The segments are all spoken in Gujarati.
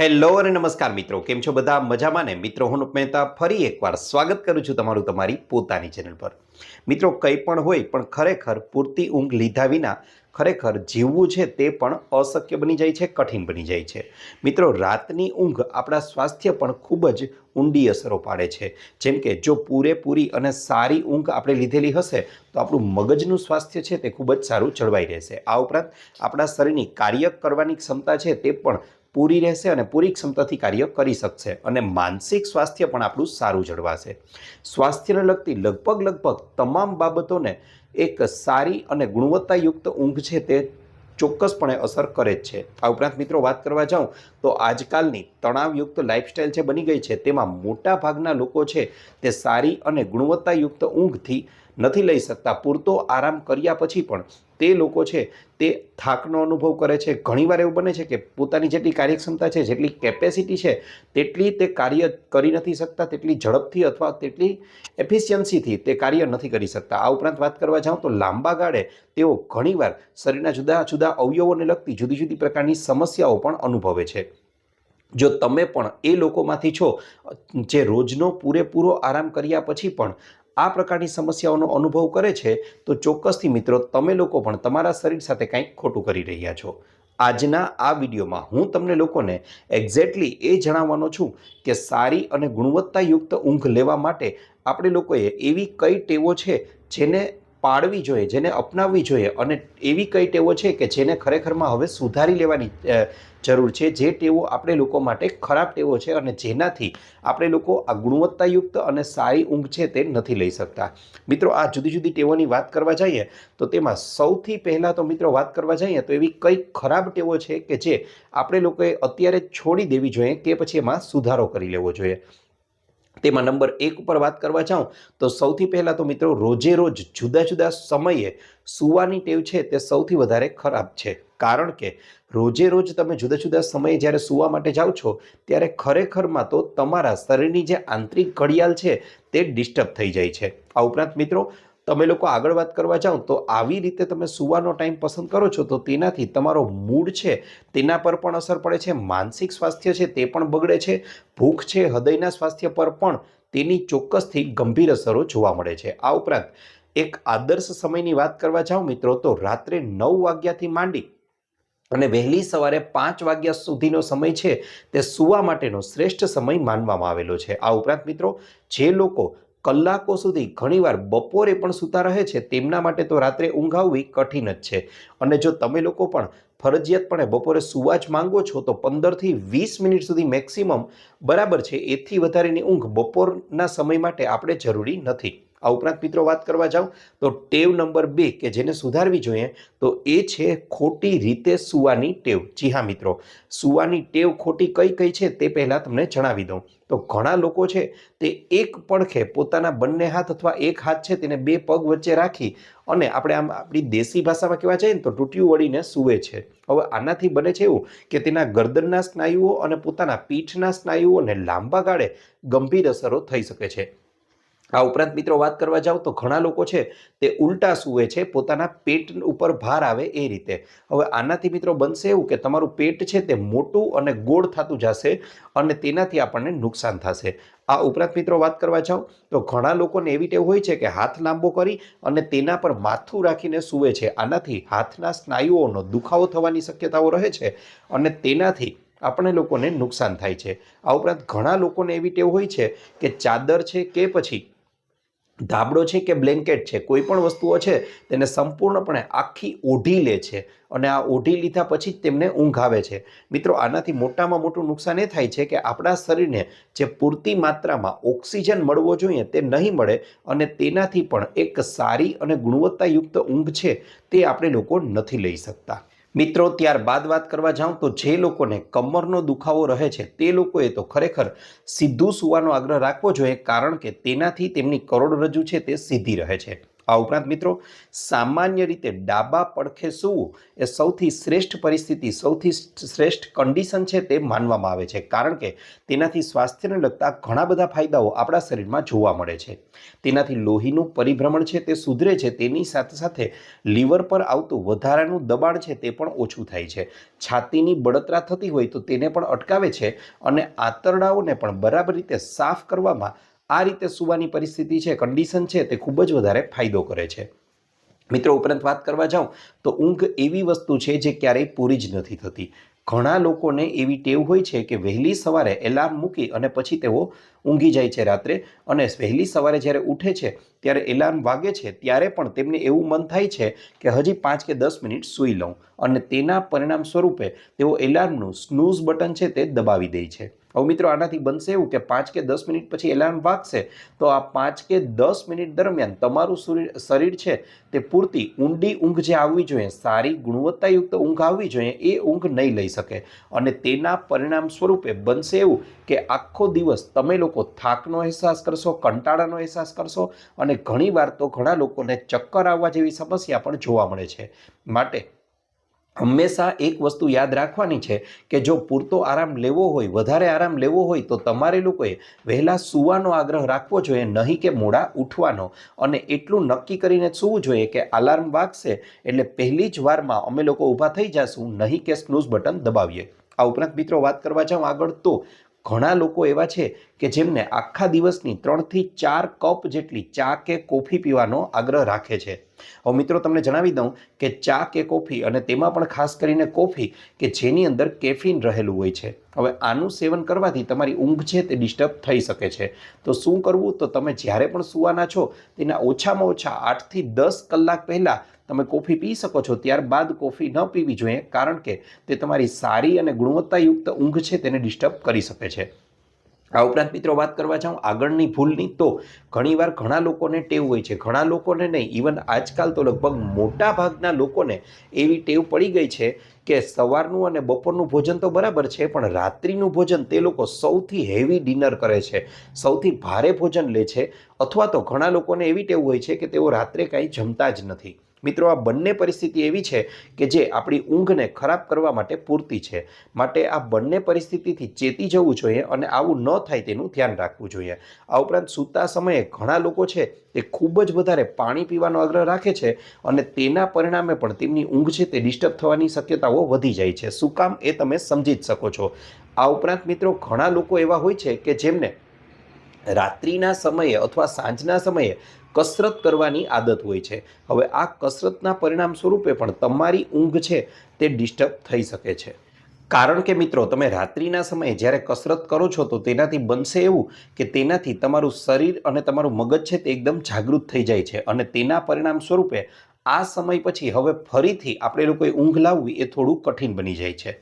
હેલો અને નમસ્કાર મિત્રો, કેમ છો બધા? મજામાં ને? મિત્રો, હું અનુપ મહેતા ફરી એકવાર સ્વાગત કરું છું તમારું તમારી પોતાની ચેનલ પર. મિત્રો, કંઈ પણ હોય પણ ખરેખર પૂરતી ઊંઘ લીધા વિના ખરેખર જીવવું છે તે પણ અશક્ય બની જાય છે, કઠિન બની જાય છે. મિત્રો, રાતની ઊંઘ આપણા સ્વાસ્થ્ય પણ ખૂબ જ ઊંડી અસરો પાડે છે. જેમ કે જો પૂરેપૂરી અને સારી ઊંઘ આપણે લીધેલી હશે તો આપણું મગજનું સ્વાસ્થ્ય છે તે ખૂબ જ સારું જળવાઈ રહેશે. આ ઉપરાંત આપણા શરીરની કાર્ય કરવાની ક્ષમતા છે તે પણ પૂરી રહેશે અને પૂરી ક્ષમતાથી કાર્ય કરી શકશે અને માનસિક સ્વાસ્થ્ય પણ આપણું સારું જળવાશે. સ્વાસ્થ્યને લગતી લગભગ તમામ બાબતોને એક સારી અને ગુણવત્તાયુક્ત ઊંઘ છે તે ચોક્કસપણે અસર કરે જ છે. આ ઉપરાંત મિત્રો, વાત કરવા જાઉં તો આજકાલની તણાવયુક્ત લાઇફસ્ટાઇલ જે બની ગઈ છે તેમાં મોટા ભાગના લોકો છે તે સારી અને ગુણવત્તાયુક્ત ઊંઘથી નથી લઈ શકતા. પૂરતો આરામ કર્યા પછી પણ તે લોકો છે તે થાકનો અનુભવ કરે છે. ઘણીવાર એવું બને છે કે પોતાની જેટલી કાર્યક્ષમતા છે, જેટલી કેપેસિટી છે તેટલી તે કાર્ય કરી નથી શકતા, તેટલી ઝડપથી અથવા તેટલી એફિશિયન્સીથી તે કાર્ય નથી કરી શકતા. આ ઉપરાંત વાત કરવા જાઉં તો લાંબા ગાળે તેઓ ઘણીવાર શરીરના જુદા જુદા અવયવોને લગતી જુદી જુદી પ્રકારની સમસ્યાઓ પણ અનુભવે છે. જો તમે પણ એ લોકોમાંથી છો જે રોજનો પૂરેપૂરો આરામ કર્યા પછી પણ આ પ્રકારની સમસ્યાઓનો અનુભવ કરે છે તો ચોક્કસથી મિત્રો, તમે લોકો પણ તમારા શરીર સાથે કંઈક ખોટું કરી રહ્યા છો. આજના આ વિડીયોમાં હું તમને લોકોને એક્ઝેક્ટલી એ જણાવવાનો છું કે સારી અને ગુણવત્તાયુક્ત ઊંઘ લેવા માટે આપણે લોકોએ એવી કઈ ટેવો છે જેને પાળવી જોઈએ, જેને અપનાવવી જોઈએ અને એવી કઈ ટેવો છે કે જેને ખરેખરમાં હવે સુધારી લેવાની જરૂર છે. જે ટેવો આપણે લોકો માટે ખરાબ ટેવો છે અને જેનાથી આપણે લોકો આ ગુણવત્તાયુક્ત અને સારી ઊંઘ છે તે નથી લઈ શકતા. મિત્રો, આ જુદી જુદી ટેવોની વાત કરવા જઈએ તો તેમાં સૌથી પહેલાં તો મિત્રો વાત કરવા જઈએ તો એવી કઈ ખરાબ ટેવો છે કે જે આપણે લોકોએ અત્યારે છોડી દેવી જોઈએ કે પછી એમાં સુધારો કરી લેવો જોઈએ. તેમાં નંબર 1 ઉપર વાત કરવા જાઉં તો સૌથી પહેલાં તો મિત્રો, રોજે રોજ જુદા જુદા સમયે સૂવાની ટેવ છે તે સૌથી વધારે ખરાબ છે. કારણ કે રોજે રોજ તમે જુદા જુદા સમયે જ્યારે સૂવા માટે જાઓ છો ત્યારે ખરેખરમાં તો તમારા શરીરની જે આંતરિક ઘડિયાળ છે તે ડિસ્ટર્બ થઈ જાય છે. આ ઉપરાંત મિત્રો, તમે લોકો આગળ વાત કરવા જાઓ તો આવી રીતે તમે સૂવાનો ટાઈમ પસંદ કરો છો તો તેનાથી તમારો મૂડ છે તેના પર પણ અસર પડે છે, માનસિક સ્વાસ્થ્ય છે તે પણ બગડે છે, ભૂખ છે, હૃદયના સ્વાસ્થ્ય પર પણ તેની ચોક્કસથી ગંભીર અસરો જોવા મળે છે. આ ઉપરાંત એક આદર્શ સમયની વાત કરવા જાઓ મિત્રો તો રાત્રે 9 વાગ્યાથી માંડી અને વહેલી સવારે 5 વાગ્યા સુધીનો સમય છે તે સૂવા માટેનો શ્રેષ્ઠ સમય માનવામાં આવેલો છે. આ ઉપરાંત મિત્રો, જે લોકો કલાકો સુધી ઘણીવાર બપોરે પણ સૂતા રહે છે તેમના માટે તો રાત્રે ઊંઘ આવવી કઠિન જ છે. અને જો તમે લોકો પણ ફરજિયાતપણે બપોરે સૂવા જ માંગો છો તો 15થી 20 મિનિટ સુધી મેક્સિમમ બરાબર છે. એથી વધારેની ઊંઘ બપોરના સમય માટે આપણે જરૂરી નથી. આ ઉપરાંત મિત્રો, વાત કરવા જાઉં તો ટેવ નંબર 2 કે જેને સુધારવી જોઈએ તો એ છે ખોટી રીતે સૂવાની ટેવ. જી હા મિત્રો, સૂવાની ટેવ ખોટી કઈ કઈ છે તે પહેલાં તમને જણાવી દઉં તો ઘણા લોકો છે તે એક પડખે પોતાના બંને હાથ અથવા એક હાથ છે તેને બે પગ વચ્ચે રાખી અને આપણે આમ આપણી દેશી ભાષામાં કહેવા જઈએ ને તો ટૂંટિયું વળીને સૂવે છે. હવે આનાથી બને છે એવું કે તેના ગરદનના સ્નાયુઓ અને પોતાના પીઠના સ્નાયુઓને લાંબા ગાળે ગંભીર અસરો થઈ શકે છે. આ ઉપરાંત મિત્રો, વાત કરવા જાવ તો ઘણા લોકો છે તે ઉલટા સૂવે છે, પોતાના પેટ ઉપર ભાર આવે એ રીતે. હવે આનાથી મિત્રો બનશે એવું કે તમારું પેટ છે તે મોટું અને ગોળ થતું જશે અને તેનાથી આપણને નુકસાન થશે. આ ઉપરાંત મિત્રો, વાત કરવા જાવ તો ઘણા લોકોને એવી ટેવ હોય છે કે હાથ લાંબો કરી અને તેના પર માથું રાખીને સૂવે છે. આનાથી હાથના સ્નાયુઓનો દુખાવો થવાની શક્યતાઓ રહે છે અને તેનાથી આપણે લોકોને નુકસાન થાય છે. આ ઉપરાંત ઘણા લોકોને એવી ટેવ હોય છે કે ચાદર છે કે પછી ધાબળો છે કે બ્લેન્કેટ છે, કોઈ પણ વસ્તુઓ છે તેને સંપૂર્ણપણે આખી ઓઢી લે છે અને આ ઓઢી લીધા પછી જ તેમને ઊંઘ આવે છે. મિત્રો, આનાથી મોટામાં મોટું નુકસાન એ થાય છે કે આપણા શરીરને જે પૂરતી માત્રામાં ઓક્સિજન મળવો જોઈએ તે નહીં મળે અને તેનાથી પણ એક સારી અને ગુણવત્તાયુક્ત ઊંઘ છે તે આપણે લોકો નથી લઈ શકતા. મિત્રો, ત્યારબાદ વાત કરવા જાઉં તો જે લોકોને કમરનો દુખાવો રહે છે તે લોકોએ તો ખરેખર સીધું સૂવાનો આગ્રહ રાખવો જોઈએ, કારણ કે તેનાથી તેમની કરોડરજ્જુ છે તે સીધી રહે છે. આ ઉપરાંત મિત્રો સામાન્ય રીતે ડાબા પડખે સૂવું એ સૌથી શ્રેષ્ઠ પરિસ્થિતિ, સૌથી શ્રેષ્ઠ કન્ડિશન છે તે માનવામાં આવે છે, કારણ કે તેનાથી સ્વાસ્થ્યને લગતા ઘણા બધા ફાયદાઓ આપણા શરીરમાં જોવા મળે છે. તેનાથી લોહીનું પરિભ્રમણ છે તે સુધરે છે, તેની સાથે સાથે લીવર પર આવતું વધારાનું દબાણ છે તે પણ ઓછું થાય છે. છાતીની બળતરા થતી હોય તો તેને પણ અટકાવે છે અને આંતરડાઓને પણ બરાબર રીતે સાફ કરવામાં આ રીતે સૂવાની પરિસ્થિતિ છે, કન્ડિશન છે તે ખૂબ જ વધારે ફાયદો કરે છે. મિત્રો ઉપરાંત વાત કરવા જાઉં તો ઊંઘ એવી વસ્તુ છે જે ક્યારેય પૂરી જ નથી થતી. ઘણા લોકોને એવી ટેવ હોય છે કે વહેલી સવારે એલાર્મ મૂકી અને પછી તેઓ ઊંઘી જાય છે રાત્રે, અને વહેલી સવારે જ્યારે ઉઠે છે ત્યારે એલાર્મ વાગે છે ત્યારે પણ તેમને એવું મન થાય છે કે હજી 5 કે 10 મિનિટ સૂઈ લઉં, અને તેના પરિણામ સ્વરૂપે તેઓ એલાર્મનું સ્નૂઝ બટન છે તે દબાવી દે છે. હવે મિત્રો આનાથી બનશે એવું કે 5 કે 10 મિનિટ પછી એલાર્મ વાગશે તો આ 5 કે 10 મિનિટ દરમિયાન તમારું શરીર છે તે પૂરતી ઊંડી ઊંઘ જે આવવી જોઈએ, સારી ગુણવત્તાયુક્ત ઊંઘ આવવી જોઈએ, એ ઊંઘ નહીં લઈ શકે, અને તેના પરિણામ સ્વરૂપે બનશે એવું કે આખો દિવસ તમે લોકો થાકનો અહેસાસ કરશો, કંટાળાનો અહેસાસ કરશો, અને ઘણીવાર તો ઘણા લોકોને ચક્કર આવવા જેવી સમસ્યા પણ જોવા મળે છે. માટે હંમેશા એક વસ્તુ યાદ રાખવાની છે કે જો પૂરતો આરામ લેવો હોય, વધારે આરામ લેવો હોય તો તમારે લોકોએ વહેલા સૂવાનો આગ્રહ રાખવો જોઈએ, નહીં કે મોડા ઉઠવાનો, અને એટલું નક્કી કરીને સૂવું જોઈએ કે અલાર્મ વાગશે એટલે પહેલી જ વારમાં અમે લોકો ઊભા થઈ જશું, નહીં કે સ્નૂઝ બટન દબાવીએ. આ ઉપરાંત મિત્રો વાત કરવા જાઉં આગળ તો ઘણા લોકો એવા છે કે જેમને આખા દિવસની 3 થી 4 કપ જેટલી ચા કે કોફી પીવાનો આગ્રહ રાખે છે. હવે મિત્રો તમને જણાવી દઉં કે ચા કે કોફી, અને તેમાં પણ ખાસ કરીને કોફી કે જેની અંદર કેફીન રહેલું હોય છે, હવે આનું સેવન કરવાથી તમારી ઊંઘ છે તે ડિસ્ટર્બ થઈ શકે છે. તો શું કરવું? તો તમે જ્યારે પણ સૂવાના છો તેના ઓછામાં ઓછા 8 થી 10 કલાક પહેલાં તમે કોફી પી શકો છો, ત્યારબાદ કોફી ન પીવી જોઈએ, કારણ કે તે તમારી સારી અને ગુણવત્તાયુક્ત ઊંઘ છે તેને ડિસ્ટર્બ કરી શકે છે. આ ઉપરાંત મિત્રો વાત કરવા જાઉં આગળની ભૂલની, તો ઘણીવાર ઘણા લોકોને ટેવ હોય છે, ઘણા લોકોને નહીં, ઇવન આજકાલ તો લગભગ મોટા ભાગના લોકોને એવી ટેવ પડી ગઈ છે કે સવારનું અને બપોરનું ભોજન તો બરાબર છે, પણ રાત્રિનું ભોજન તે લોકો સૌથી હેવી ડિનર કરે છે, સૌથી ભારે ભોજન લે છે, અથવા તો ઘણા લોકોને એવી ટેવ હોય છે કે તેઓ રાત્રે કાંઈ જમતા જ નથી. મિત્રો આ બંને પરિસ્થિતિ એવી છે કે જે આપણી ઊંઘને ખરાબ કરવા માટે પૂરતી છે. માટે આ બંને પરિસ્થિતિથી ચેતી જવું જોઈએ અને આવું ન થાય તેનું ધ્યાન રાખવું જોઈએ. આ ઉપરાંત સૂતા સમયે ઘણા લોકો છે તે ખૂબ જ વધારે પાણી પીવાનો આગ્રહ રાખે છે, અને તેના પરિણામે પણ તેમની ઊંઘ છે તે ડિસ્ટર્બ થવાની શક્યતાઓ વધી જાય છે. શું કામ એ તમે સમજી જ શકો છો. આ ઉપરાંત મિત્રો ઘણા લોકો એવા હોય છે કે જેમને રાત્રિના સમયે અથવા સાંજના સમયે કસરત કરવાની આદત હોય છે. હવે આ કસરતના પરિણામ સ્વરૂપે પણ તમારી ઊંઘ છે તે ડિસ્ટર્બ થઈ શકે છે, કારણ કે મિત્રો તમે રાત્રિના સમયે જ્યારે કસરત કરો છો તો તેનાથી બનશે એવું કે તેનાથી તમારું શરીર અને તમારું મગજ છે તે એકદમ જાગૃત થઈ જાય છે, અને તેના પરિણામ સ્વરૂપે આ સમય પછી હવે ફરીથી આપણે લોકોએ ઊંઘ લાવવી એ થોડું કઠિન બની જાય છે.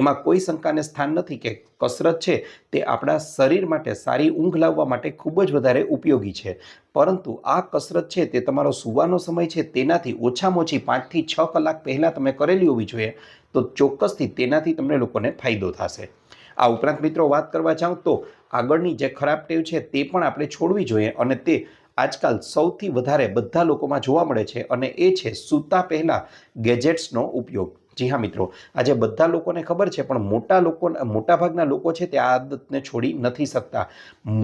એમાં કોઈ શંકાને સ્થાન નથી કે કસરત છે તે આપણા શરીર માટે સારી ઊંઘ લાવવા માટે ખૂબ જ વધારે ઉપયોગી છે, પરંતુ આ કસરત છે તે તમારો સૂવાનો સમય છે તેનાથી ઓછામાં ઓછી 5 થી 6 કલાક પહેલાં તમે કરેલી હોવી જોઈએ, તો ચોક્કસથી તેનાથી તમને લોકોને ફાયદો થશે. આ ઉપરાંત મિત્રો વાત કરવા જાઉં તો આગળની જે ખરાબ ટેવ છે તે પણ આપણે છોડવી જોઈએ, અને તે આજકાલ સૌથી વધારે બધા લોકોમાં જોવા મળે છે, અને એ છે સૂતા પહેલાં ગેજેટ્સનો ઉપયોગ. જી હા મિત્રો, આજે બધા લોકોને ખબર છે, પણ મોટાભાગના લોકો છે તે આ આદતને છોડી નથી શકતા.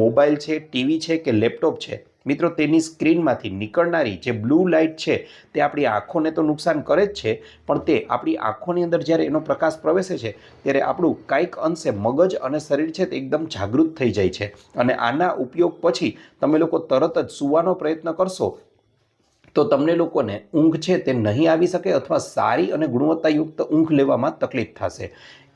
મોબાઈલ છે, ટીવી છે કે લેપટોપ છે, મિત્રો તેની સ્ક્રીનમાંથી નીકળનારી જે બ્લુ લાઇટ છે તે આપણી આંખોને તો નુકસાન કરે જ છે, પણ તે આપણી આંખોની અંદર જ્યારે એનો પ્રકાશ પ્રવેશે છે ત્યારે આપણું કાંઈક અંશે મગજ અને શરીર છે તે એકદમ જાગૃત થઈ જાય છે, અને આના ઉપયોગ પછી તમે લોકો તરત જ સૂવાનો પ્રયત્ન કરશો તો તમને લોકોને ઊંઘ છે તે નહીં આવી શકે, અથવા સારી અને ગુણવત્તાયુક્ત ઊંઘ લેવામાં તકલીફ થશે.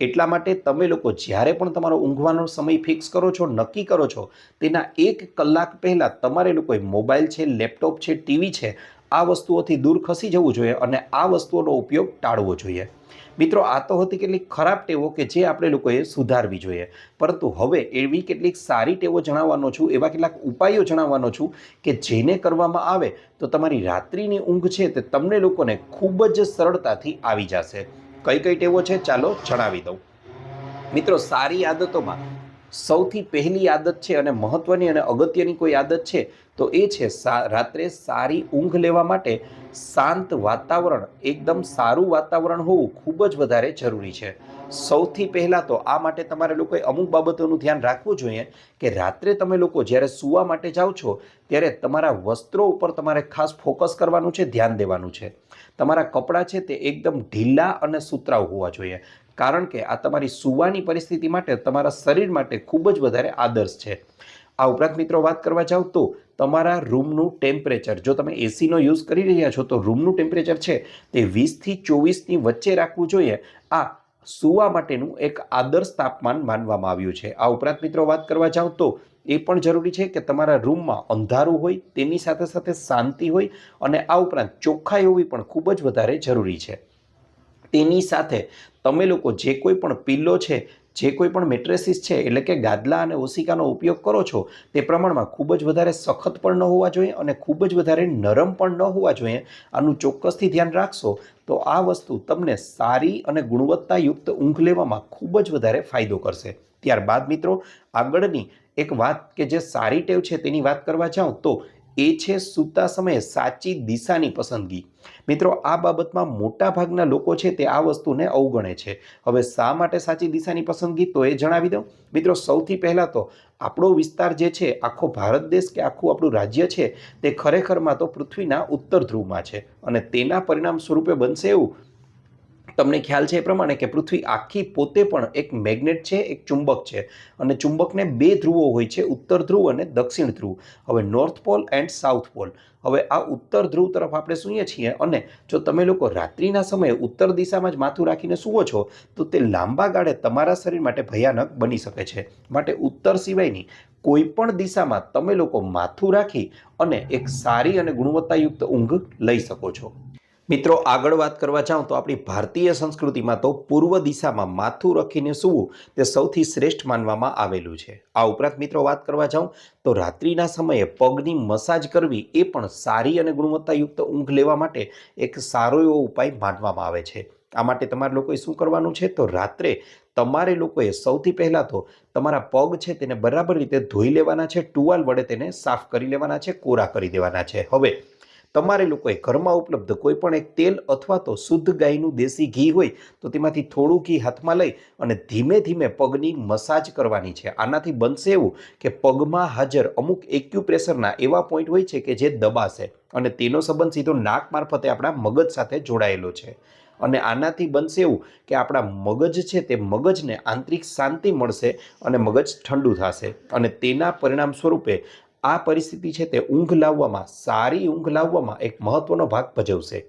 એટલા માટે તમે લોકો જ્યારે પણ તમારો ઊંઘવાનો સમય ફિક્સ કરો છો, નક્કી કરો છો, તેના 1 કલાક પહેલાં તમારે લોકોએ મોબાઈલ છે, લેપટોપ છે, ટીવી છે, આ વસ્તુઓથી દૂર ખસી જવું જોઈએ, અને આ વસ્તુઓનો ઉપયોગ ટાળવો જોઈએ. મિત્રો આ તો હતી કેટલીક ખરાબ ટેવો કે જે આપણે લોકોએ સુધારવી જોઈએ, પરંતુ હવે એવી કેટલીક સારી ટેવો જણાવવાનો છું, એવા કેટલાક ઉપાયો જણાવવાનો છું કે જેને કરવામાં આવે તો તમારી રાત્રિની ઊંઘ છે તે તમને લોકોને ખૂબ જ સરળતાથી આવી જશે. કઈ કઈ ટેવો છે ચાલો જણાવી દઉં. મિત્રો સારી આદતોમાં સૌથી પહેલી આદત છે અને મહત્ત્વની અને અગત્યની કોઈ આદત છે તો એ છે રાત્રે સારી ઊંઘ લેવા માટે શાંત વાતાવરણ, એકદમ સારું વાતાવરણ હોવું ખૂબ જ વધારે જરૂરી છે. સૌથી પહેલાં તો આ માટે તમારે લોકોએ અમુક બાબતોનું ધ્યાન રાખવું જોઈએ કે રાત્રે તમે લોકો જ્યારે સૂવા માટે જાઓ છો ત્યારે તમારા વસ્ત્રો ઉપર તમારે ખાસ ફોકસ કરવાનું છે, ધ્યાન દેવાનું છે. તમારા કપડાં છે તે એકદમ ઢીલા અને સુતરાઉ હોવા જોઈએ, કારણ કે આ તમારી સૂવાની પરિસ્થિતિ માટે, તમારા શરીર માટે ખૂબ જ વધારે આદર્શ છે. આ ઉપરાંત મિત્રો વાત કરવા જાઓ તો તમારા રૂમનું ટેમ્પરેચર, જો તમે એસીનો યુઝ કરી રહ્યા છો તો રૂમનું ટેમ્પરેચર છે તે 20થી 24ની વચ્ચે રાખવું જોઈએ. આ સૂવા માટેનું એક આદર્શ તાપમાન માનવામાં આવ્યું છે. આ ઉપરાંત મિત્રો વાત કરવા જાઓ તો એ પણ જરૂરી છે કે તમારા રૂમમાં અંધારું હોય, તેની સાથે સાથે શાંતિ હોય, અને આ ઉપરાંત ચોખ્ખાઈ હોવી પણ ખૂબ જ વધારે જરૂરી છે. તેની સાથે તમે લોકો જે કોઈ પણ પિલ્લો છે, જે કોઈ પણ મેટ્રેસીસ છે, એટલે કે ગાદલા અને ઓશિકાનો ઉપયોગ કરો છો તે પ્રમાણમાં ખૂબ જ વધારે સખત પણ ન હોવા જોઈએ અને ખૂબ જ વધારે નરમ પણ ન હોવા જોઈએ. આનું ચોક્કસથી ધ્યાન રાખશો તો આ વસ્તુ તમને સારી અને ગુણવત્તાયુક્ત ઊંઘ લેવામાં ખૂબ જ વધારે ફાયદો કરશે. ત્યારબાદ મિત્રો આગળની એક વાત કે જે સારી ટેવ છે તેની વાત કરવા જાઉં તો એ છે સૂતા સમયે સાચી દિશાની પસંદગી. મિત્રો આ બાબતમાં મોટા ભાગના લોકો છે તે આ વસ્તુને અવગણે છે. હવે શા માટે સાચી દિશાની પસંદગી તો એ જણાવી દઉં. મિત્રો સૌથી પહેલાં તો આપણો વિસ્તાર જે છે, આખો ભારત દેશ કે આખું આપણું રાજ્ય છે તે ખરેખરમાં તો પૃથ્વીના ઉત્તર ધ્રુવમાં છે, અને તેના પરિણામ સ્વરૂપે બનશે એવું તમને ખ્યાલ છે એ પ્રમાણે કે પૃથ્વી આખી પોતે પણ એક મેગ્નેટ છે, એક ચુંબક છે, અને ચુંબકને 2 ધ્રુવો હોય છે, ઉત્તર ધ્રુવ અને દક્ષિણ ધ્રુવ. હવે North Pole and South Pole. હવે આ ઉત્તર ધ્રુવ તરફ આપણે સૂઈએ છીએ, અને જો તમે લોકો રાત્રિના સમયે ઉત્તર દિશામાં જ માથું રાખીને સૂવો છો તો તે લાંબા ગાળે તમારા શરીર માટે ભયાનક બની શકે છે. માટે ઉત્તર સિવાયની કોઈ પણ દિશામાં તમે લોકો માથું રાખી અને એક સારી અને ગુણવત્તાયુક્ત ઊંઘ લઈ શકો છો. મિત્રો આગળ વાત કરવા જાઉં તો આપણી ભારતીય સંસ્કૃતિમાં તો પૂર્વ દિશામાં માથું રાખીને સૂવું તે સૌથી શ્રેષ્ઠ માનવામાં આવેલું છે. આ ઉપરાંત મિત્રો વાત કરવા જાઉં તો રાત્રિના સમયે પગની મસાજ કરવી એ પણ સારી અને ગુણવત્તાયુક્ત ઊંઘ લેવા માટે એક સારો એવો ઉપાય માનવામાં આવે છે. આ માટે તમારે લોકોએ શું કરવાનું છે તો રાત્રે તમારે લોકોએ સૌથી પહેલાં તો તમારા પગ છે તેને બરાબર રીતે ધોઈ લેવાના છે, ટુવાલ વડે તેને સાફ કરી લેવાના છે, કોરા કરી દેવાના છે. હવે તમારે લોકોએ ઘરમાં ઉપલબ્ધ કોઈ પણ એક તેલ અથવા તો શુદ્ધ ગાયનું દેશી ઘી હોય તો તેમાંથી થોડું ઘી હાથમાં લઈ અને ધીમે ધીમે પગની મસાજ કરવાની છે. આનાથી બનશે એવું કે પગમાં હાજર અમુક એક્યુપ્રેશરના એવા પોઈન્ટ હોય છે કે જે દબાશે, અને તેનો સંબંધ સીધો નાક મારફતે આપણા મગજ સાથે જોડાયેલો છે. અને આનાથી બનશે એવું કે આપણા મગજ છે તે મગજને આંતરિક શાંતિ મળશે અને મગજ ઠંડુ થશે, અને તેના પરિણામ સ્વરૂપે આ પરિસ્થિતિ છે તે ઊંઘ લાવવામાં, સારી ઊંઘ લાવવામાં એક મહત્વનો ભાગ ભજવશે.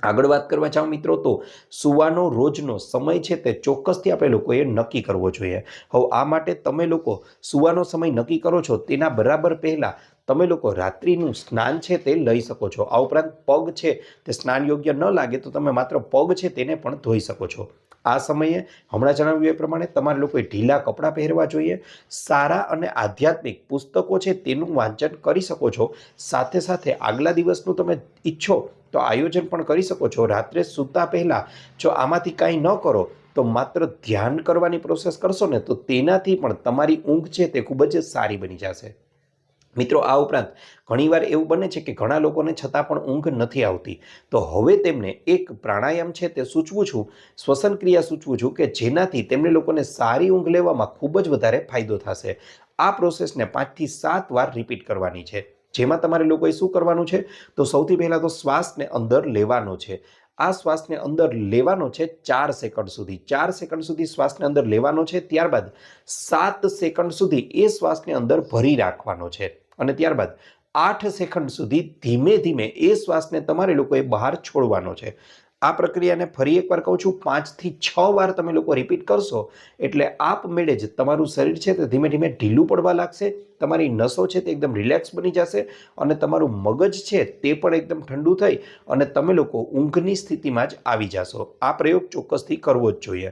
આગળ વાત કરવા જાઓ મિત્રો તો સૂવાનો રોજનો સમય છે તે ચોક્કસથી આપણે લોકોએ નક્કી કરવો જોઈએ. હવે આ માટે તમે લોકો સૂવાનો સમય નક્કી કરો છો તેના બરાબર પહેલાં તમે લોકો રાત્રિનું સ્નાન છે તે લઈ શકો છો. આ ઉપરાંત પગ છે તે સ્નાન યોગ્ય ન લાગે તો તમે માત્ર પગ છે તેને પણ ધોઈ શકો છો. આ સમયે હમણાં જણાવ્યું એ પ્રમાણે તમારે લોકોએ ઢીલા કપડાં પહેરવા જોઈએ. સારા અને આધ્યાત્મિક પુસ્તકો છે તેનું વાંચન કરી શકો છો. સાથે સાથે આગલા દિવસનું તમે ઈચ્છો તો આયોજન પણ કરી શકો છો. રાત્રે સૂતા પહેલાં જો આમાંથી કાંઈ ન કરો તો માત્ર ધ્યાન કરવાની પ્રોસેસ કરશો ને તો તેનાથી પણ તમારી ઊંઘ છે તે ખૂબ જ સારી બની જશે. મિત્રો આ ઉપરાંત ઘણીવાર એવું બને છે કે ઘણા લોકોને છતાં પણ ઊંઘ નથી આવતી, તો હવે તેમને એક પ્રાણાયામ છે તે સૂચવું છું, શ્વસન ક્રિયા સૂચવું છું કે જેનાથી તેમને લોકોને સારી ઊંઘ લેવામાં ખૂબ જ વધારે ફાયદો થશે. આ પ્રોસેસને 5 થી 7 વાર રિપીટ કરવાની છે, જેમાં તમારે લોકોએ શું કરવાનું છે તો સૌથી પહેલાં તો શ્વાસને અંદર લેવાનો છે. આ શ્વાસને અંદર લેવાનો છે 4 સેકન્ડ સુધી. 4 સેકન્ડ સુધી શ્વાસને અંદર લેવાનો છે, ત્યારબાદ 7 સેકન્ડ સુધી એ શ્વાસને અંદર ભરી રાખવાનો છે, અને ત્યારબાદ 8 સેકન્ડ સુધી ધીમે ધીમે એ શ્વાસને તમારે લોકોએ બહાર છોડવાનો છે. આ પ્રક્રિયાને ફરી એકવાર કહું છું, 5 થી 6 વાર તમે લોકો રિપીટ કરશો એટલે આપમેળે જ તમારું શરીર છે તે ધીમે ધીમે ઢીલું પડવા લાગશે, તમારી નસો છે તે એકદમ રિલેક્સ બની જશે, અને તમારું મગજ છે તે પણ એકદમ ઠંડુ થઈ અને તમે લોકો ઊંઘની સ્થિતિમાં જ આવી જશો. આ પ્રયોગ ચોક્કસથી કરવો જ જોઈએ.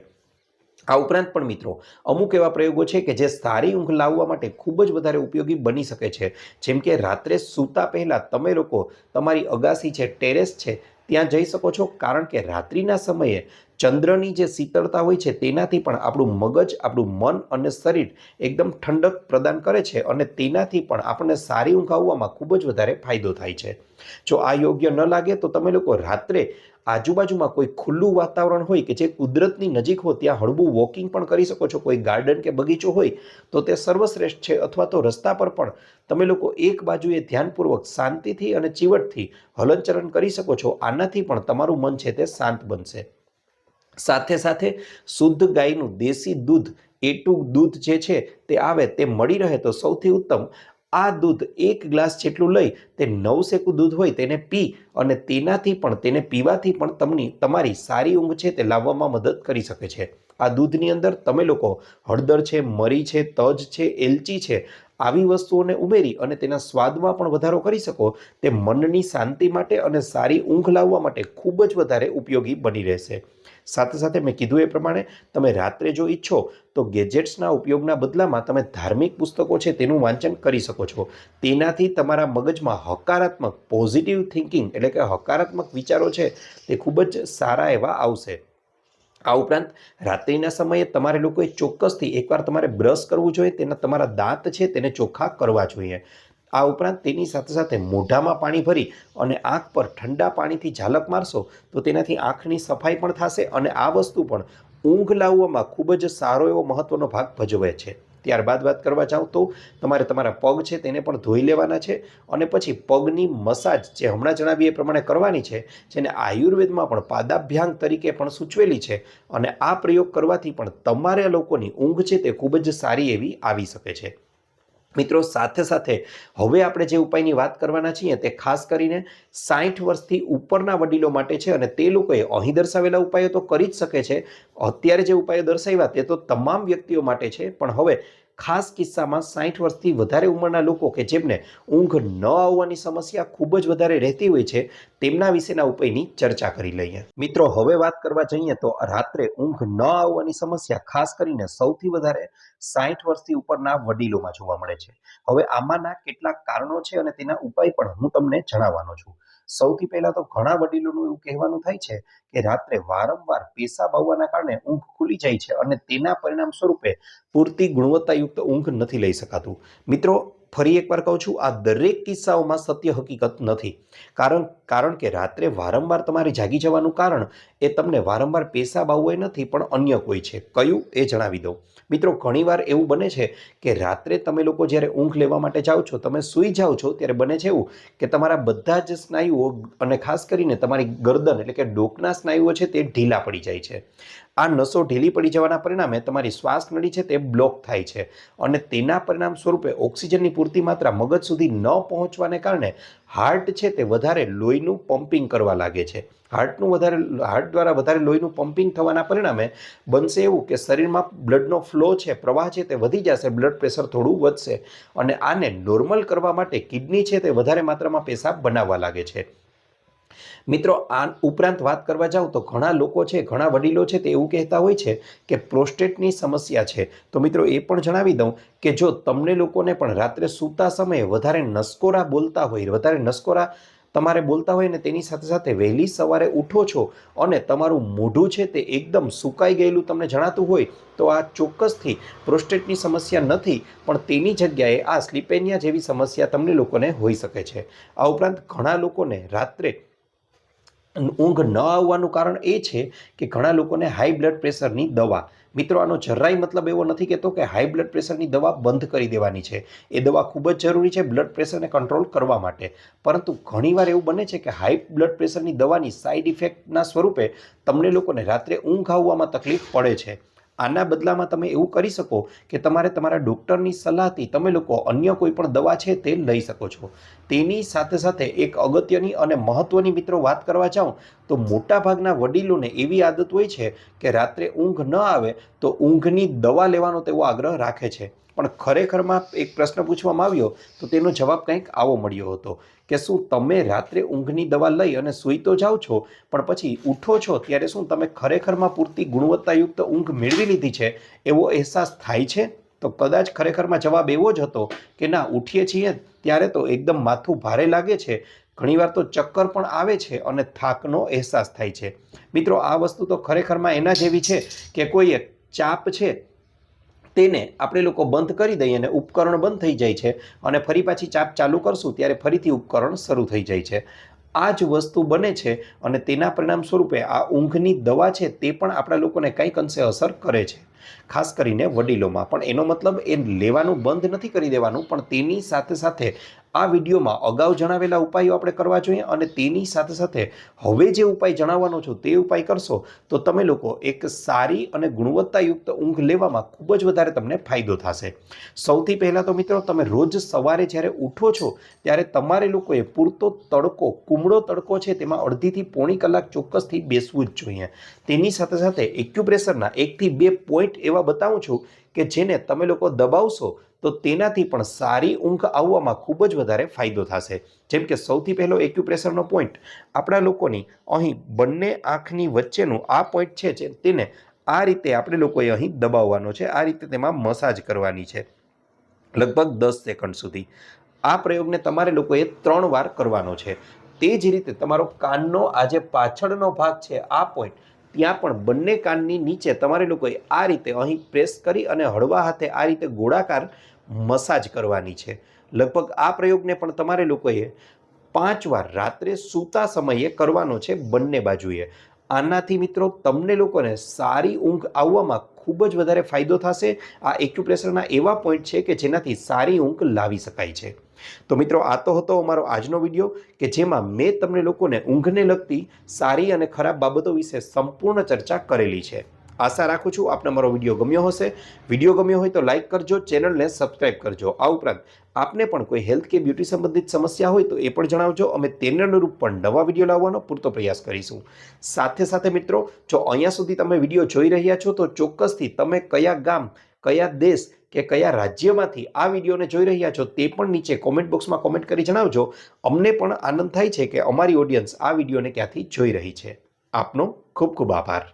આ ઉપરાંત પણ મિત્રો અમુક એવા પ્રયોગો છે કે જે સારી ઊંઘ લાવવા માટે ખૂબ જ વધારે ઉપયોગી બની શકે છે. જેમ કે રાત્રે સૂતા પહેલાં તમે લોકો તમારી અગાસી છે, ટેરેસ છે, ત્યાં જઈ શકો છો, કારણ કે રાત્રિના સમયે ચંદ્રની જે શીતળતા હોય છે તેનાથી પણ આપણું મગજ, આપણું મન અને શરીર એકદમ ઠંડક પ્રદાન કરે છે અને તેનાથી પણ આપણને સારી ઊંઘ આવવામાં ખૂબ જ વધારે ફાયદો થાય છે. જો આ યોગ્ય ન લાગે તો તમે લોકો રાત્રે આજુબાજુમાં કોઈ ખુલ્લું વાતાવરણ હોય કે જે કુદરતની નજીક હોય ત્યાં હળવું વોકિંગ પણ કરી શકો છો. કોઈ ગાર્ડન કે બગીચો હોય તો તે સર્વશ્રેષ્ઠ છે, અથવા તો રસ્તા પર પણ તમે લોકો એક બાજુએ ધ્યાનપૂર્વક શાંતિથી અને ચીવટથી હલનચલન કરી શકો છો. આનાથી પણ તમારું મન છે તે શાંત બનશે. સાથે સાથે શુદ્ધ ગાયનું દેશી દૂધ, એટું દૂધ જે છે તે આવે તે મળી રહે તો સૌથી ઉત્તમ. આ દૂધ 1 ગ્લાસ જેટલું લઈ તે નવશેકું દૂધ હોય તેને પી અને તેને પીવાથી પણ તમારી સારી ઊંઘ છે તે લાવવામાં મદદ કરી શકે છે. આ દૂધની અંદર તમે લોકો હળદર છે, મરી છે, તજ છે, એલચી છે, આવી વસ્તુઓને ઉમેરી અને તેના સ્વાદમાં પણ વધારો કરી શકો. તે મનની શાંતિ માટે અને સારી ઊંઘ લાવવા માટે ખૂબ જ વધારે ઉપયોગી બની રહેશે. સાથે સાથે મેં કીધું એ પ્રમાણે તમે રાત્રે જો ઈચ્છો તો ગેજેટ્સના ઉપયોગના બદલામાં તમે ધાર્મિક પુસ્તકો છે તેનું વાંચન કરી શકો છો. તેનાથી તમારા મગજમાં હકારાત્મક પોઝિટિવ થિંકિંગ એટલે કે હકારાત્મક વિચારો છે તે ખૂબ જ સારા એવા આવશે. આ ઉપરાંત રાત્રિના સમયે તમારે લોકોએ ચોક્કસથી એકવાર તમારે બ્રશ કરવું જોઈએ, તમારા દાંત છે તેને ચોખ્ખા કરવા જોઈએ. આ ઉપરાંત તેની સાથે સાથે મોઢામાં પાણી ભરી અને આંખ પર ઠંડા પાણીથી ઝાલક મારશો તો તેનાથી આંખની સફાઈ પણ થશે અને આ વસ્તુ પણ ઊંઘ લાવવામાં ખૂબ જ સારો એવો મહત્વનો ભાગ ભજવે છે. ત્યારબાદ વાત કરવા જાઉં તો તમારે તમારા પગ છે તેને પણ ધોઈ લેવાના છે અને પછી પગની મસાજ જે હમણાં જણાવી એ પ્રમાણે કરવાની છે, જેને આયુર્વેદમાં પણ પાદાભ્યાંગ તરીકે પણ સૂચવેલી છે. અને આ પ્રયોગ કરવાથી પણ તમારા લોકોની ઊંઘ છે તે ખૂબ જ સારી એવી આવી શકે છે. મિત્રો, સાથે સાથે હવે આપણે જે ઉપાયની વાત કરવાના છીએ તે ખાસ કરીને 60 વર્ષથી ઉપરના વડીલો માટે છે અને તે લોકોએ અહીં દર્શાવેલા ઉપાયો તો કરી જ શકે છે. અત્યારે જે ઉપાયો દર્શાવ્યા તે તો તમામ વ્યક્તિઓ માટે છે, પણ હવે ખાસ કિસ્સામાં 60 વર્ષથી વધારે ઉંમરના લોકો કે જેમને ઊંઘ ન આવવાની સમસ્યા ખૂબ જ વધારે રહેતી હોય છે તેમના વિશેના ઉપાયની ચર્ચા કરી લઈએ. મિત્રો, હવે વાત કરવા જઈએ તો રાત્રે ઊંઘ ન આવવાની સમસ્યા ખાસ કરીને સૌથી વધારે 60 વર્ષથી ઉપરના વડીલોમાં જોવા મળે છે. હવે આમાંના કેટલાક કારણો છે અને તેના ઉપાય પણ હું તમને જણાવવાનો છું. સૌથી પહેલા તો ઘણા વડીલોનું એવું કહેવાનું થાય છે કે રાત્રે વારંવાર પેશાબ આવવાના કારણે ઊંઘ ખુલી જાય છે અને તેના પરિણામ સ્વરૂપે પૂરતી ગુણવત્તાયુક્ત ઊંઘ નથી લઈ શકાતું. મિત્રો, ફરી એકવાર કહું છું, આ દરેક કિસ્સાઓમાં સત્ય હકીકત નથી. કારણ કે રાત્રે વારંવાર તમારે જાગી જવાનું કારણ એ તમને વારંવાર પેશાબ આવવો એ નથી, પણ અન્ય કોઈ છે. કયું એ જણાવી દઉં. મિત્રો, ઘણીવાર એવું બને છે કે રાત્રે તમે લોકો જ્યારે ઊંઘ લેવા માટે જાઓ છો, તમે સૂઈ જાઓ છો ત્યારે બને છે એવું કે તમારા બધા જ સ્નાયુઓ અને ખાસ કરીને તમારી ગરદન એટલે કે ડોકના સ્નાયુઓ છે તે ઢીલા પડી જાય છે. આ નસો ઢીલી પડી જવાના પરિણામે તમારી શ્વાસ નળી છે તે બ્લોક થાય છે અને તેના પરિણામ સ્વરૂપે ઓક્સિજનની પૂરતી માત્રા મગજ સુધી ન પહોંચવાને કારણે હાર્ટ છે તે વધારે લોહીનું પમ્પિંગ કરવા લાગે છે. હાર્ટ દ્વારા વધારે લોહીનું પમ્પિંગ થવાના પરિણામે બનશે એવું કે શરીરમાં બ્લડનો ફ્લો છે, પ્રવાહ છે તે વધી જશે, બ્લડ પ્રેશર થોડું વધશે અને આને નોર્મલ કરવા માટે કિડની છે તે વધારે માત્રામાં પેશાબ બનાવવા લાગે છે. મિત્રો, આ ઉપરાંત વાત કરવા જાઉં તો ઘણા લોકો છે, ઘણા વડીલો છે તે એવું કહેતા હોય છે કે પ્રોસ્ટેટની સમસ્યા છે. તો મિત્રો, એ પણ જણાવી દઉં કે જો તમને લોકોને પણ રાત્રે સૂતા સમયે વધારે નસકોરા બોલતા હોય, તમારે બોલતા હોય ને તેની સાથે સાથે વહેલી સવારે ઉઠો છો અને તમારું મોઢું છે તે એકદમ સુકાઈ ગયેલું તમને જણાતું હોય તો આ ચોક્કસથી પ્રોસ્ટેટની સમસ્યા નથી, પણ તેની જગ્યાએ આ સ્લીપેનિયા જેવી સમસ્યા તમને લોકોને હોઈ શકે છે. આ ઉપરાંત ઘણા લોકોને રાત્રે ઊંઘ ન આવવાનું કારણ એ છે કે ઘણા લોકોને હાઈ બ્લડ પ્રેશરની દવા. મિત્રો, આનો જરાય મતલબ એવો નથી કહેતો કે હાઈ બ્લડ પ્રેશરની દવા બંધ કરી દેવાની છે. એ દવા ખૂબ જ જરૂરી છે બ્લડ પ્રેશરને કંટ્રોલ કરવા માટે, પરંતુ ઘણીવાર એવું બને છે કે હાઈ બ્લડ પ્રેશરની દવાની સાઇડ ઇફેક્ટના સ્વરૂપે તમને લોકોને રાત્રે ઊંઘ આવવામાં તકલીફ પડે છે. આના બદલામાં તમે એવું કરી શકો કે તમારે તમારા ડૉક્ટરની સલાહથી તમે લોકો અન્ય કોઈ પણ દવા છે તે લઈ શકો છો. તેની સાથે સાથે એક અગત્યની અને મહત્વની મિત્રો વાત કરવા જાઉં તો મોટાભાગના વડીલોને એવી આદત હોય છે કે રાત્રે ઊંઘ ન આવે તો ઊંઘની દવા લેવાનો તેઓ આગ્રહ રાખે છે. પણ ખરેખરમાં એક પ્રશ્ન પૂછવામાં આવ્યો તો તેનો જવાબ કંઈક આવો મળ્યો હતો કે શું તમે રાત્રે ઊંઘની દવા લઈ અને સૂઈ તો જાઓ છો, પણ પછી ઉઠો છો ત્યારે શું તમે ખરેખરમાં પૂરતી ગુણવત્તાયુક્ત ઊંઘ મેળવી લીધી છે એવો અહેસાસ થાય છે? તો કદાચ ખરેખરમાં જવાબ એવો જ હતો કે ના, ઉઠીએ છીએ ત્યારે તો એકદમ માથું ભારે લાગે છે, ઘણીવાર તો ચક્કર પણ આવે છે અને થાકનો અહેસાસ થાય છે। મિત્રો આ વસ્તુ તો ખરેખરમાં એના જેવી છે કે કોઈ એક ચાપ છે તેને આપણે લોકો બંધ કરી દઈએ અને ઉપકરણ બંધ થઈ જાય છે અને ફરી પાછી ચાપ ચાલુ કરશું ત્યારે ફરીથી ઉપકરણ શરૂ થઈ જાય છે। આ જ વસ્તુ બને છે અને તેના પરિણામ સ્વરૂપે આ ઊંઘની દવા છે તે પણ આપણા લોકોને કંઈક અંશે અસર કરે છે, ખાસ કરીને વડીલોમાં। પણ એનો મતલબ એ લેવાનું બંધ નથી કરી દેવાનું, પણ તેની સાથે સાથે આ વિડીયોમાં અગાઉ જણાવેલા ઉપાયો આપણે કરવા જોઈએ અને તેની સાથે સાથે હવે જે ઉપાય જણાવવાનો છું તે ઉપાય કરશો તો તમે લોકો એક સારી અને ગુણવત્તાયુક્ત ઊંઘ લેવામાં ખૂબ જ વધારે તમને ફાયદો થશે। સૌથી પહેલાં તો મિત્રો તમે રોજ સવારે જ્યારે ઉઠો છો ત્યારે તમારે લોકોએ પૂરતો તડકો, કુમળો તડકો છે તેમાં અડધીથી પોણી કલાક ચોક્કસથી બેસવું જ જોઈએ। તેની સાથે સાથે એક્યુપ્રેશરના 1 થી 2 પોઈન્ટ એવા બતાવું છું કે જેને તમે લોકો દબાવશો તો તેનાથી પણ સારી ઊંઘ આવવામાં ખૂબ જ વધારે ફાયદો થશે। જેમ કે સૌથી પહેલો એક્યુપ્રેશરનો પોઈન્ટ આપણા લોકોની અહીં બંને આંખની વચ્ચેનું આ પોઈન્ટ છે તેને આ રીતે આપણે લોકોએ અહીં દબાવવાનો છે, આ રીતે તેમાં મસાજ કરવાની છે લગભગ 10 સેકન્ડ સુધી। આ પ્રયોગને તમારે લોકોએ 3 વાર કરવાનો છે। તે જ રીતે તમારો કાનનો આ જે પાછળનો ભાગ છે આ પોઈન્ટ, ત્યાં પણ બંને કાનની નીચે તમારે લોકોએ આ રીતે અહીં પ્રેસ કરી અને હળવા હાથે આ રીતે ગોળાકાર મસાજ કરવાની છે। લગભગ આ પ્રયોગને પણ તમારે લોકોએ 5 વાર રાત્રે સૂતા સમયે કરવાનો છે બંને બાજુએ। આનાથી મિત્રો તમને લોકોને સારી ઊંઘ આવવામાં ખૂબ જ વધારે ફાયદો થશે। આ એક્યુપ્રેશરના એવા પોઈન્ટ છે કે જેનાથી સારી ઊંઘ લાવી શકાય છે। તો મિત્રો આ તો હતો અમારો આજનો વિડીયો કે જેમાં મેં તમને લોકોને ઊંઘને લગતી સારી અને ખરાબ બાબતો વિશે સંપૂર્ણ ચર્ચા કરેલી છે। આશા રાખું છું આપને મારો વિડીયો ગમ્યો હશે। વિડીયો ગમ્યો હોય તો લાઇક કરજો, ચેનલને સબસ્ક્રાઇબ કરજો। આ ઉપરાંત આપને પણ કોઈ હેલ્થ કે બ્યુટી સંબંધિત સમસ્યા હોય તો એ પણ જણાવજો, અમે તેને અનુરૂપ પણ નવા વિડીયો લાવવાનો પૂરતો પ્રયાસ કરીશું। સાથે સાથે મિત્રો જો અહીંયા સુધી તમે વિડીયો જોઈ રહ્યા છો તો ચોક્કસથી તમે કયા ગામ, કયા દેશ કે કયા રાજ્યમાંથી આ વિડીયોને જોઈ રહ્યા છો તે પણ નીચે કોમેન્ટ બોક્સમાં કોમેન્ટ કરી જણાવજો। અમને પણ આનંદ થાય છે કે અમારી ઓડિયન્સ આ વિડીયોને ક્યાંથી જોઈ રહી છે। આપનો ખૂબ ખૂબ આભાર।